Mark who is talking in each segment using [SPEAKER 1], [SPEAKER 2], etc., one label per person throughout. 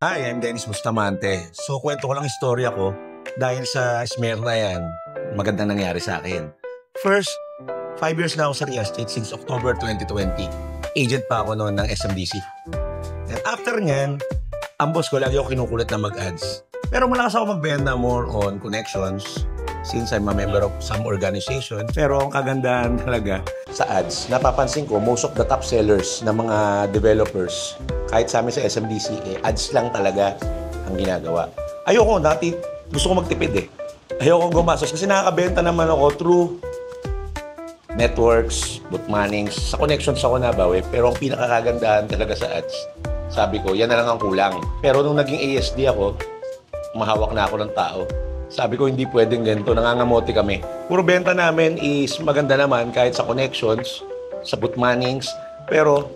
[SPEAKER 1] Hi, I'm Dennis Bustamante. So, kwento ko lang istorya ko dahil sa smear na yan, magandang nangyari sa akin. First, 5 years na ako sa real estate since October 2020. Agent pa ako noon ng SMDC. And after nyan, ang boss ko lagi ako kinukulit na mag-ads. Pero malakas ako magbenta more on connections since I'm a member of some organization. Pero ang kagandahan talaga sa ads, napapansin ko most of the top sellers ng mga developers, kahit sa amin sa SMDC, ads lang talaga ang ginagawa. Ayoko, dati gusto ko magtipid eh. Ayoko gumastos kasi nakakabenta naman ako through networks, bookmannings, sa connections ako nabawi. Pero ang pinakakagandahan talaga sa ads, sabi ko, yan na lang ang kulang. Pero nung naging ASD ako, mahawak na ako ng tao. Sabi ko, hindi pwedeng ganito, nangangamote kami. Puro benta namin is maganda naman kahit sa connections, sa bookmannings. Pero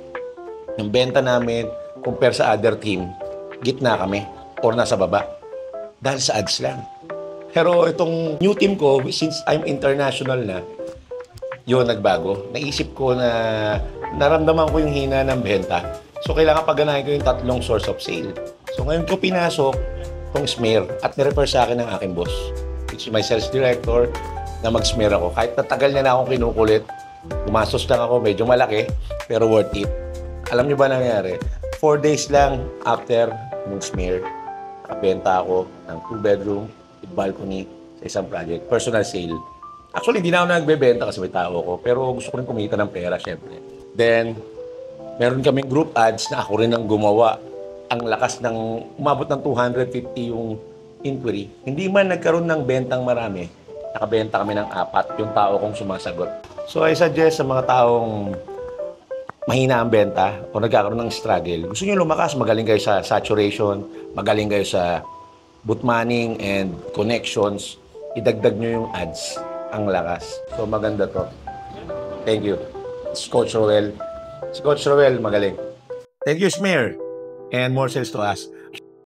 [SPEAKER 1] yung benta namin, compare sa other team, gitna kami or nasa baba. Dahil sa ads lang. Pero itong new team ko, since I'm international na, yun, nagbago. Naisip ko na naramdaman ko yung hina ng benta. So, kailangan pagganahin ko yung tatlong source of sale. So, ngayon ko pinasok itong smear at nirefer sa akin ng aking boss, which is my sales director, na mag-smear ako. Kahit natagal niya na akong kinukulit, gumastos lang ako, medyo malaki, pero worth it. Alam niyo ba nangyari? 4 days lang after ng smear, nakabenta ako ng 2-bedroom with balcony sa isang project, personal sale. Actually, hindi na ako nagbebenta kasi may tao ko, pero gusto ko rin kumita ng pera, syempre. Then, meron kaming group ads na ako rin ang gumawa. Ang lakas ng, umabot ng 250 yung inquiry. Hindi man nagkaroon ng bentang marami, nakabenta kami ng 4, yung tao kong sumasagot. So, I suggest sa mga taong mahina ang benta o nagkakaroon ng struggle, gusto nyo lumakas, magaling kayo sa saturation, magaling kayo sa bookmanning and connections, idagdag nyo yung ads, ang lakas. So, maganda to. Thank you. Si Coach Roel. Si Coach Roel, magaling. Thank you, Smear. And more sales to us.